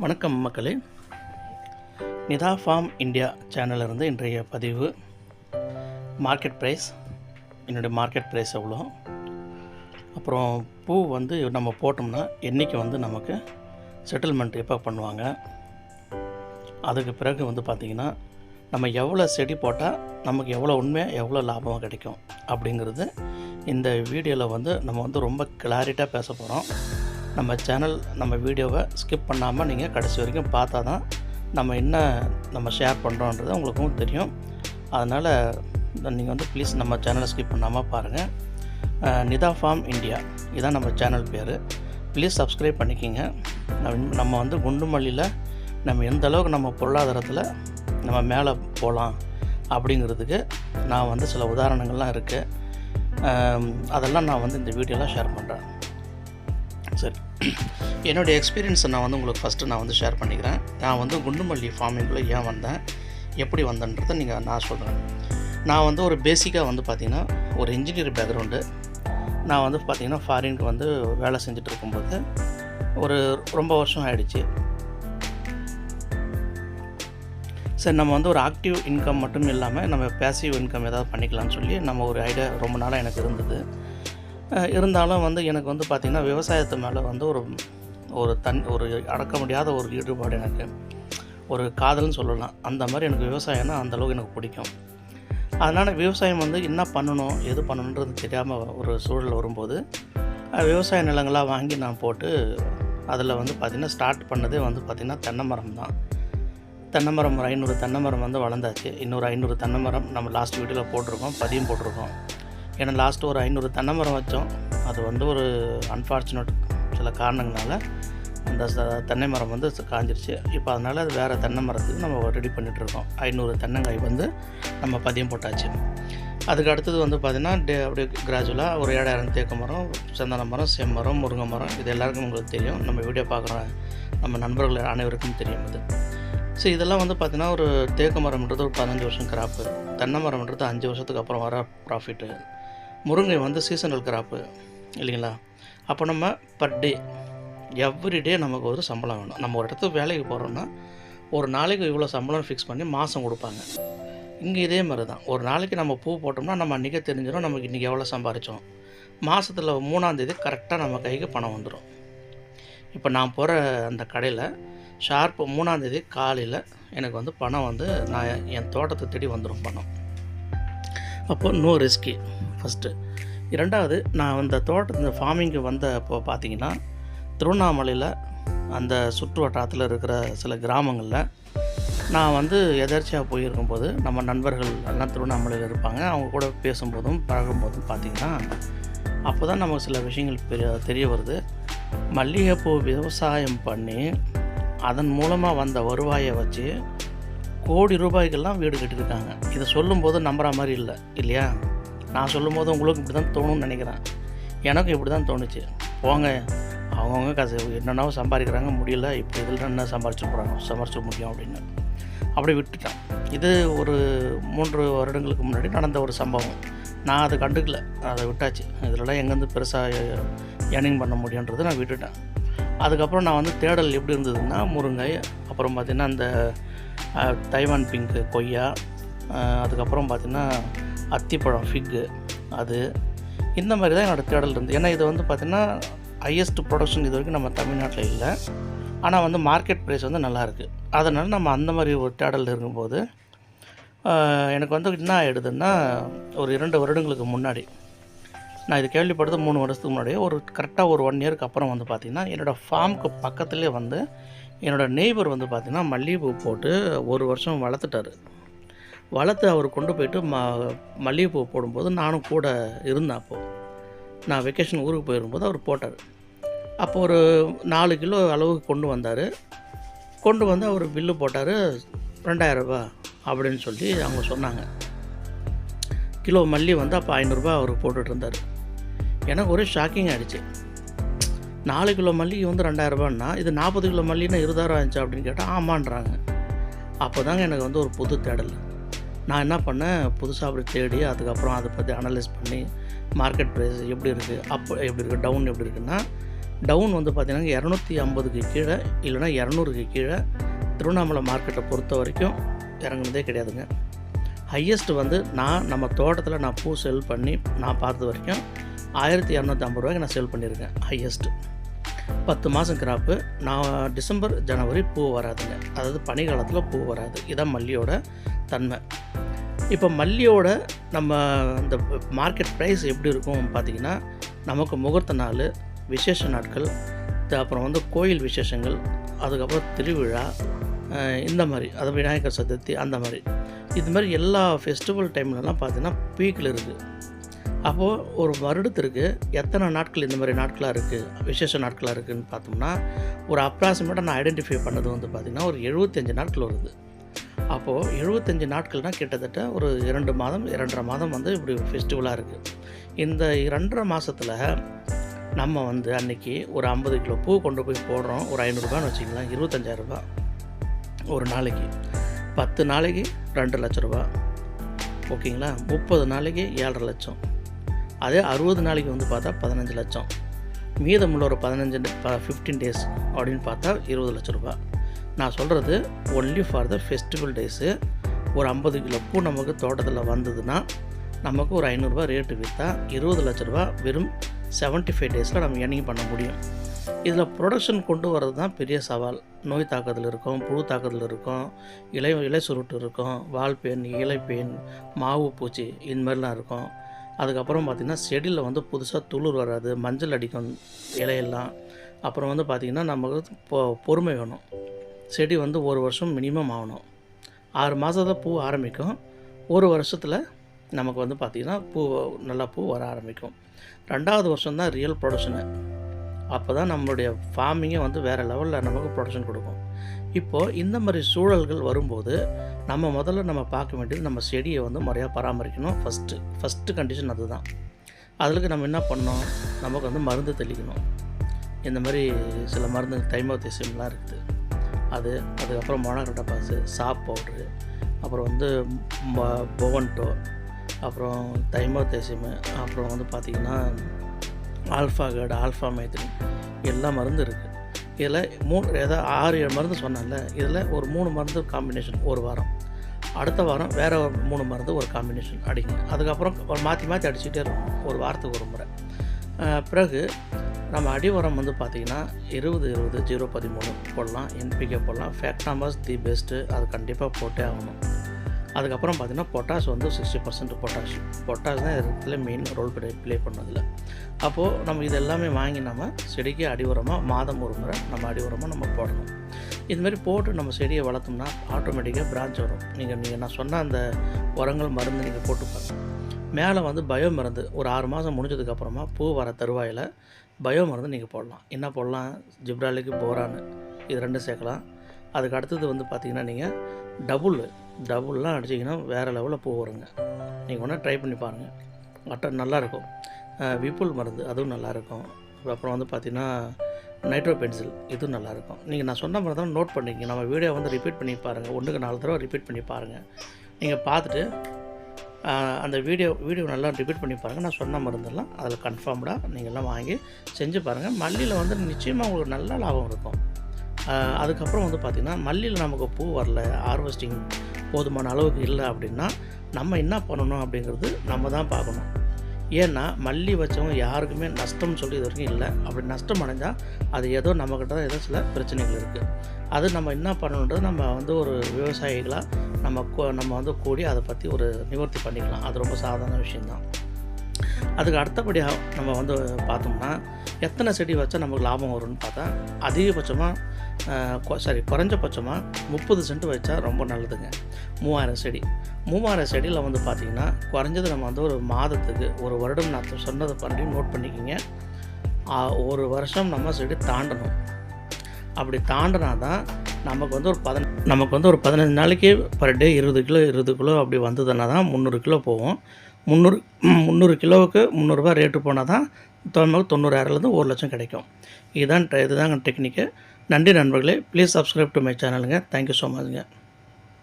வணக்கம் மக்களே. Nita form India சேனலிருந்து இன்றைய பதிவு மார்க்கெட் ப்ரைஸ், என்னுடைய மார்க்கெட் ப்ரைஸ் எவ்வளோ, அப்புறம் பூ வந்து நம்ம போட்டோம்னா என்றைக்கு வந்து நமக்கு செட்டில்மெண்ட் எப்போ பண்ணுவாங்க, அதுக்கு பிறகு வந்து பார்த்திங்கன்னா நம்ம எவ்வளோ செடி போட்டால் நமக்கு எவ்வளோ உண்மையாக எவ்வளோ லாபமாக கிடைக்கும் அப்படிங்கிறது இந்த வீடியோவில் வந்து நம்ம வந்து ரொம்ப கிளாரிட்டாக பேச போகிறோம். நம்ம சேனல் நம்ம வீடியோவை ஸ்கிப் பண்ணாமல் நீங்கள் கடைசி வரைக்கும் பார்த்தா தான் நம்ம ஷேர் பண்ணுறோன்றது உங்களுக்கும் தெரியும். அதனால் நீங்கள் வந்து ப்ளீஸ் நம்ம சேனலை ஸ்கிப் பண்ணாமல் பாருங்கள். நிதா ஃபார்ம் இந்தியா இதான் நம்ம சேனல் பேர். ப்ளீஸ் சப்ஸ்கிரைப் பண்ணிக்கிங்க. நம்ம வந்து குண்டுமல்லியில் நம்ம எந்த அளவுக்கு நம்ம பொருளாதாரத்தில் நம்ம மேலே போகலாம் அப்படிங்கிறதுக்கு நான் வந்து சில உதாரணங்கள்லாம் இருக்குது. அதெல்லாம் நான் வந்து இந்த வீடியோவில் ஷேர் பண்ணுறேன். சரி, என்னுடைய எக்ஸ்பீரியன்ஸை நான் வந்து உங்களுக்கு ஃபஸ்ட்டு நான் வந்து ஷேர் பண்ணிக்கிறேன். நான் வந்து குண்டுமல்லி ஃபார்மிங்கில் ஏன் வந்தேன், எப்படி வந்தேன்றதை நான் சொல்கிறேன். நான் வந்து ஒரு பேசிக்காக வந்து பார்த்திங்கன்னா ஒரு இன்ஜினியர் பேக்ரவுண்டு. நான் வந்து பார்த்திங்கன்னா ஃபாரினுக்கு வந்து வேலை செஞ்சுட்டு இருக்கும்போது ஒரு ரொம்ப வருஷம் ஆகிடுச்சு. சரி, நம்ம வந்து ஒரு ஆக்டிவ் இன்கம் மட்டும் இல்லாமல் நம்ம பேசிவ் இன்கம் ஏதாவது பண்ணிக்கலாம்னு சொல்லி நம்ம ஒரு ஐடியா ரொம்ப நாளாக எனக்கு இருந்தது. இருந்தாலும் வந்து எனக்கு வந்து பார்த்திங்கன்னா விவசாயத்து மேலே வந்து ஒரு அடக்க முடியாத ஒரு ஈடுபாடு, எனக்கு ஒரு காதல்னு சொல்லலாம். அந்த மாதிரி எனக்கு விவசாயம்னா அந்தளவுக்கு எனக்கு பிடிக்கும். அதனால் விவசாயம் வந்து என்ன பண்ணணும் எது பண்ணணுன்றது தெரியாமல் ஒரு சூழல் வரும்போது விவசாய நிலங்களாக வாங்கி நான் போட்டு அதில் வந்து பார்த்திங்கன்னா ஸ்டார்ட் பண்ணதே வந்து பார்த்திங்கன்னா தென்னை மரம் தான். தென்னை மரம் ஒரு 500 தென்னை மரம் வந்து வளர்ந்தாச்சு. இன்னொரு 500 தென்னை மரம் நம்ம லாஸ்ட் வீடியோவில் போட்டிருக்கோம், பதியம் போட்டிருக்கோம். ஏன்னா லாஸ்ட்டு ஒரு 500 தென்னை மரம் வச்சோம். அது வந்து ஒரு அன்ஃபார்ச்சுனேட் சில காரணங்களால் அந்த தென்னை மரம் வந்து காஞ்சிருச்சு. இப்போ அதனால் அது வேறு தென்னை மரத்துக்கு நம்ம ரெடி பண்ணிகிட்ருக்கோம். 500 தென்னங்காய் வந்து நம்ம பதியம் போட்டாச்சு. அதுக்கு அடுத்தது வந்து பார்த்திங்கன்னா அப்படியே கிராஜுவலாக ஒரு 7000 தேக்கு மரம், சந்தன மரம், செம்மரம், முருங்கை மரம், இது எல்லாருக்கும் உங்களுக்கு தெரியும். நம்ம வீடியோ பார்க்குற நம்ம நண்பர்கள் அனைவருக்கும் தெரியும் இது. ஸோ இதெல்லாம் வந்து பார்த்திங்கன்னா ஒரு தேக்கு மரம்ன்றது ஒரு 15 வருஷம் கிராப்பு, தென்னை மரம்ன்றது 5 வருஷத்துக்கு அப்புறம் வர ப்ராஃபிட்டு, முருங்கை வந்து சீசனல் கிராப்பு இல்லைங்களா. அப்போ நம்ம பர் டே எவ்ரிடே நமக்கு ஒரு சம்பளம் வேணும். நம்ம ஒரு இடத்துக்கு வேலைக்கு போகிறோன்னா ஒரு நாளைக்கு இவ்வளோ சம்பளம் ஃபிக்ஸ் பண்ணி மாதம் கொடுப்பாங்க. இங்கே இதே மாதிரி தான். ஒரு நாளைக்கு நம்ம பூ போட்டோம்னா நம்ம அன்றைக்கே தெரிஞ்சிடும் நமக்கு இன்றைக்கி எவ்வளோ சம்பாரித்தோம். மாதத்தில் 3ஆம் தேதி கரெக்டாக நம்ம கைக்கு பணம் வந்துடும். இப்போ நான் போகிற அந்த கடையில் ஷார்ப்பு 3ஆம் தேதி காலையில் எனக்கு வந்து பணம் வந்து நான் என் தோட்டத்தை தேடி வந்துடும் பணம். அப்போது நோ ரிஸ்கி ஃபஸ்ட்டு. இரண்டாவது, நான் அந்த இந்த ஃபார்மிங்கு வந்தப்போ பார்த்திங்கன்னா திருவண்ணாமலையில் அந்த சுற்று வட்டாரத்தில் இருக்கிற சில கிராமங்களில் நான் வந்து எதர்ச்சியாக போயிருக்கும்போது நம்ம நண்பர்கள் எல்லாம் திருவண்ணாமலையில் இருப்பாங்க. அவங்க கூட பேசும்போதும் பழகும்போதும் பார்த்திங்கன்னா அப்போ தான் நமக்கு சில விஷயங்கள் தெரிய வருது. மல்லிகைப்பூ விவசாயம் பண்ணி அதன் மூலமாக வந்த வருவாயை வச்சு கோடி ரூபாய்க்கெல்லாம் வீடு கட்டியிருக்காங்க. இதை சொல்லும்போது நம்புகிற மாதிரி இல்லை இல்லையா. நான் சொல்லும்போது உங்களுக்கு இப்படி தான் தோணுன்னு நினைக்கிறேன். எனக்கும் இப்படி தான் தோணுச்சு. போங்க, அவங்கவுங்க காசு என்னென்னாவோ சம்பாதிக்கிறாங்க, முடியல, இப்போ இதில் என்ன சம்பாரிச்சிட முடியும் அப்படின்னு அப்படி விட்டுட்டேன். இது ஒரு 3 வருடங்களுக்கு முன்னாடி நடந்த ஒரு சம்பவம். நான் அதை கண்டுக்கல, அதை விட்டாச்சு. இதிலலாம் எங்கேருந்து பெருசாக ஏர்னிங் பண்ண முடியுன்றது நான் விட்டுட்டேன். அதுக்கப்புறம் நான் வந்து தேடல் எப்படி இருந்ததுன்னா முருங்கை, அப்புறம் பார்த்திங்கன்னா அந்த தைவான் பிங்க்கு கொய்யா, அதுக்கப்புறம் பார்த்திங்கன்னா அத்திப்பழம் ஃபிக்கு, அது இந்த மாதிரி தான் என்னோடய தேடல் இருந்தது. ஏன்னா இது வந்து பார்த்திங்கன்னா ஹையஸ்ட் ப்ரொடக்ஷன் இது வரைக்கும் நம்ம தமிழ்நாட்டில் இல்லை. ஆனால் வந்து மார்க்கெட் ப்ரைஸ் வந்து நல்லாயிருக்கு. அதனால் நம்ம அந்த மாதிரி ஒரு தேடல் இருக்கும்போது எனக்கு வந்து என்ன ஆகிடுதுன்னா ஒரு 2 வருடங்களுக்கு முன்னாடி நான் இது கேள்விப்படுறது 3 வருஷத்துக்கு முன்னாடியே ஒரு கரெக்டாக ஒரு 1 இயருக்கு அப்புறம் வந்து பார்த்திங்கன்னா என்னோடய ஃபார்முக்கு பக்கத்துலேயே வந்து என்னோடய நெய்பர் வந்து பார்த்திங்கன்னா மல்லிகைப்பூ போட்டு 1 வருஷம் வளர்த்து அவர் கொண்டு போயிட்டு மல்லிகைப்பூ போடும்போது நானும் கூட இருந்தேன். அப்போது நான் வெக்கேஷன் ஊருக்கு போயிருக்கும்போது அவர் போட்டார். அப்போ ஒரு 4 கிலோ அளவுக்கு கொண்டு வந்து அவர் பில்லு போட்டார். 2000 ரூபா அப்படின்னு சொல்லி அவங்க சொன்னாங்க. கிலோ மல்லி வந்து அப்போ 500 ரூபா அவர் போட்டுட்டு இருந்தார். எனக்கு ஒரே ஷாக்கிங் ஆகிடுச்சு. 4 கிலோ மல்லிகை வந்து 2000 ரூபான்னா இது 40 கிலோ மல்லின்னா 20,000 ஆச்சு அப்படின்னு கேட்டால் ஆமான்றாங்க. அப்போ தாங்க எனக்கு வந்து ஒரு புது தேடல். நான் என்ன பண்ணேன், புதுசாக அப்படி தேடி அதுக்கப்புறம் அதை பற்றி அனலைஸ் பண்ணி மார்க்கெட் ப்ரைஸ் எப்படி இருக்குது, அப் எப்படி இருக்குது, டவுன் எப்படி இருக்குன்னா டவுன் வந்து பார்த்திங்கன்னா 250க்கு கீழே இல்லைனா 200க்கு கீழே திருவண்ணாமலை மார்க்கெட்டை பொறுத்த வரைக்கும் இறங்குனதே கிடையாதுங்க. ஹையஸ்ட்டு வந்து நம்ம தோட்டத்தில் நான் பூ செல் பண்ணி நான் பார்த்த வரைக்கும் 1250 ரூபாய்க்கு நான் செல் பண்ணியிருக்கேன் ஹையஸ்ட்டு. 10 மாதம் கிராப்பு. நான் டிசம்பர் ஜனவரி பூ வராதுங்க, அதாவது பனிக்காலத்தில் பூ வராது. இதுதான் மல்லியோட தன்மை. இப்போ மல்லியோட நம்ம இந்த மார்க்கெட் ப்ரைஸ் எப்படி இருக்கும் பார்த்திங்கன்னா, நமக்கு முகூர்த்த நாள், விசேஷ நாட்கள், அப்புறம் வந்து கோயில் விசேஷங்கள், அதுக்கப்புறம் திருவிழா, இந்த மாதிரி, அது விநாயகர் சதுர்த்தி, அந்த மாதிரி இது மாதிரி எல்லா ஃபெஸ்டிவல் டைம்லலாம் பார்த்திங்கன்னா பீக்கில் இருக்குது. அப்போது ஒரு வருடத்திற்கு எத்தனை நாட்கள் இந்த மாதிரி நாட்களாக இருக்குது, விசேஷ நாட்களாக இருக்குதுன்னு பார்த்தோம்னா, ஒரு அப்ராக்சிமேட்டாக நான் ஐடென்டிஃபை பண்ணது வந்து பார்த்திங்கன்னா ஒரு 75 நாட்கள் வருது. அப்போது 75 நாட்கள்னால் கிட்டத்தட்ட ஒரு 2 மாதம் 2.5 மாதம் வந்து இப்படி ஃபெஸ்டிவலாக இருக்குது. இந்த 2.5 மாதத்தில் நம்ம வந்து அன்றைக்கி ஒரு 50 கிலோ பூ கொண்டு போய் போடுறோம். ஒரு 500 ரூபான்னு வச்சிங்களேன், 25,000 ரூபா ஒரு நாளைக்கு. 10 நாளைக்கு 2 லட்ச ரூபா, ஓகேங்களா? 30 நாளைக்கு 7.5 லட்சம். அதே 60 நாளைக்கு வந்து பார்த்தா 15 லட்சம். மீதமுள்ள ஒரு 15 டேஸ் அப்படின்னு பார்த்தா 20 லட்ச ரூபா. நான் சொல்கிறது only for the festival days. ஒரு 50 கிலோ பூ நமக்கு தோட்டத்தில் வந்ததுன்னா நமக்கு ஒரு 500 ரூபா ரேட்டு விற்றா 20 லட்ச ரூபா வெறும் 75 டேஸில் நம்ம ஏர்னிங் பண்ண முடியும். இதில் ப்ரொடக்ஷன் கொண்டு வர்றது தான் பெரிய சவால். நோய் தாக்குதல் இருக்கும், புழு தாக்குதல் இருக்கும், இலை சுருட்டு இருக்கும், வால்பேன், இலைப்பேன், மாவு பூச்சி, இந்த மாதிரிலாம் இருக்கும். அதுக்கப்புறம் பார்த்திங்கன்னா செடியில் வந்து புதுசாக துளிர் வராது, மஞ்சள் அடிக்கும் இலையெல்லாம். அப்புறம் வந்து பார்த்திங்கன்னா நமக்கு பொறுமை வேணும். செடி வந்து 1 வருஷம் மினிமம் ஆகணும். 6 மாதத்தில் பூ ஆரம்பிக்கும். 1 வருஷத்தில் நமக்கு வந்து பார்த்திங்கன்னா நல்லா பூ வர ஆரம்பிக்கும். 2வது வருஷம் தான் ரியல் ப்ரொடக்ஷனு. அப்போ தான் நம்மளுடைய ஃபார்மிங்கே வந்து வேறு லெவலில் நமக்கு ப்ரொடக்ஷன் கொடுக்கும். இப்போது இந்த மாதிரி சூழல்கள் வரும்போது முதல்ல பார்க்க வேண்டியது நம்ம செடியை வந்து முறையாக பராமரிக்கணும். ஃபஸ்ட்டு கண்டிஷன் அதுதான். அதுக்கு நம்ம என்ன பண்ணோம், நமக்கு வந்து மருந்து தெளிக்கணும். இந்த மாதிரி சில மருந்து தைமோதேசியம்லாம் இருக்குது, அதுக்கப்புறம் மொனோக்ரோட்டோபாஸ், சாப் பவுட்ரு, அப்புறம் வந்து பொவன்டோ, அப்புறம் தைமோதேசியம், அப்புறம் வந்து பார்த்திங்கன்னா ஆல்ஃபா கார்டு, ஆல்ஃபா மைத்ரின், எல்லா மருந்து இருக்குது. இதில் 6-7 மருந்து சொன்னால, இதில் ஒரு 3 மருந்து காம்பினேஷன் ஒரு வாரம், அடுத்த வாரம் வேறு ஒரு 3 மருந்து ஒரு காம்பினேஷன் அடிங்க. அதுக்கப்புறம் மாற்றி அடிச்சுக்கிட்டே இருக்கும், ஒரு வாரத்துக்கு ஒரு முறை. பிறகு நம்ம அடி உரம் வந்து பார்த்திங்கன்னா 20-20-0-13 போடலாம், NPK போடலாம். ஃபேக்டாமாஸ் தி பெஸ்ட்டு, அது கண்டிப்பாக போட்டே ஆகணும். அதுக்கப்புறம் பார்த்திங்கன்னா பொட்டாஷ் வந்து 60% பொட்டாஷ் தான் இடத்துல மெயின் ரோல் ப்ளே பண்ணதில்ல. அப்போது நம்ம இது எல்லாமே வாங்கி நம்ம செடிக்கு அடி உரமாக மாதம் ஒரு முறை நம்ம அடி உரமாக நம்ம போடணும். இதுமாரி போட்டு நம்ம செடியை வளர்த்தோம்னா ஆட்டோமேட்டிக்காக பிரான்ச் வரும். நீங்கள் நான் சொன்ன அந்த உரங்கள் மருந்து நீங்கள் போட்டுப்பாங்க. மேலே வந்து பயோ மருந்து ஒரு 6 மாதம் முடிஞ்சதுக்கப்புறமா பூ வர தருவாயில் பயோ மருந்து நீங்கள் போடலாம். என்ன போடலாம், ஜிப்ராலிக்கு, போரானு, இது 2 சேர்க்கலாம். அதுக்கு அடுத்தது வந்து பார்த்திங்கன்னா நீங்கள் டபுள்லாம் அடிச்சிங்கன்னா வேறு லெவலில் பூ வருங்க. நீங்கள் ஒன்றா ட்ரை பண்ணி பாருங்கள், நல்லாயிருக்கும். விப்புல் மருந்து அதுவும் நல்லாயிருக்கும். அப்புறம் வந்து பார்த்திங்கன்னா நைட்ரோ பென்சில், இதுவும் நல்லாயிருக்கும். நீங்கள் நான் சொன்ன மாதிரி தான் நோட் பண்ணிங்க. நம்ம வீடியோ வந்து ரிப்பீட் பண்ணி பாருங்கள், 1க்கு 4 தடவை ரிப்பீட் பண்ணி பாருங்கள். நீங்கள் பார்த்துட்டு அந்த வீடியோ நல்லா ரிப்பீட் பண்ணி பாருங்கள். நான் சொன்ன மருந்தெல்லாம் அதில் கன்ஃபார்ம்டாக நீங்கள்லாம் வாங்கி செஞ்சு பாருங்கள். மல்லியில் வந்து நிச்சயமாக உங்களுக்கு நல்ல லாபம் இருக்கும். அதுக்கப்புறம் வந்து பார்த்திங்கன்னா மல்லியில் நமக்கு பூ வரல, ஹார்வெஸ்டிங் போதுமான அளவுக்கு இல்லை அப்படின்னா நம்ம என்ன பண்ணணும் அப்படிங்கிறது நம்ம தான் பார்க்கணும். ஏன்னா மல்லி வச்சவங்க யாருக்குமே நஷ்டம்னு சொல்லி இது வரைக்கும் இல்லை. அப்படி நஷ்டம் அடைஞ்சால் அது ஏதோ நம்மக்கிட்ட தான் ஏதோ சில பிரச்சனைகள் இருக்குது. அது நம்ம என்ன பண்ணணுன்றது நம்ம வந்து ஒரு விவசாயிகளாக நம்ம வந்து கூடி அதை பற்றி ஒரு நிவர்த்தி பண்ணிக்கலாம். அது ரொம்ப சாதாரண விஷயந்தான். அதுக்கு அடுத்தபடியாக நம்ம வந்து பார்த்தோம்னா எத்தனை செடி வச்சா நமக்கு லாபம் வரும்னு பார்த்தா குறைஞ்சபட்சமாக 30 சென்ட் வச்சா ரொம்ப நல்லதுங்க. 3000 செடியில் வந்து பார்த்திங்கன்னா குறைஞ்சது நம்ம வந்து ஒரு மாதத்துக்கு ஒரு வருடம் நான் சொன்னதை பண்ணி நோட் பண்ணிக்கிங்க. 1 வருஷம் நம்ம செடி தாண்டணும். அப்படி தாண்டினா தான் நமக்கு வந்து ஒரு 15 நாளைக்கு பர் டே 20 கிலோ அப்படி வந்ததுன்னா தான் 300 கிலோ போகும். 300 கிலோவுக்கு 300 ரூபா ரேட்டு போனால் தான் 90,000 1 லட்சம் கிடைக்கும். இதுதாங்க டெக்னிக்கு. நன்றி நண்பர்களே. ப்ளீஸ் சப்ஸ்கிரைப் டு மை சேனலுங்க. Thank you so மச்ங்க.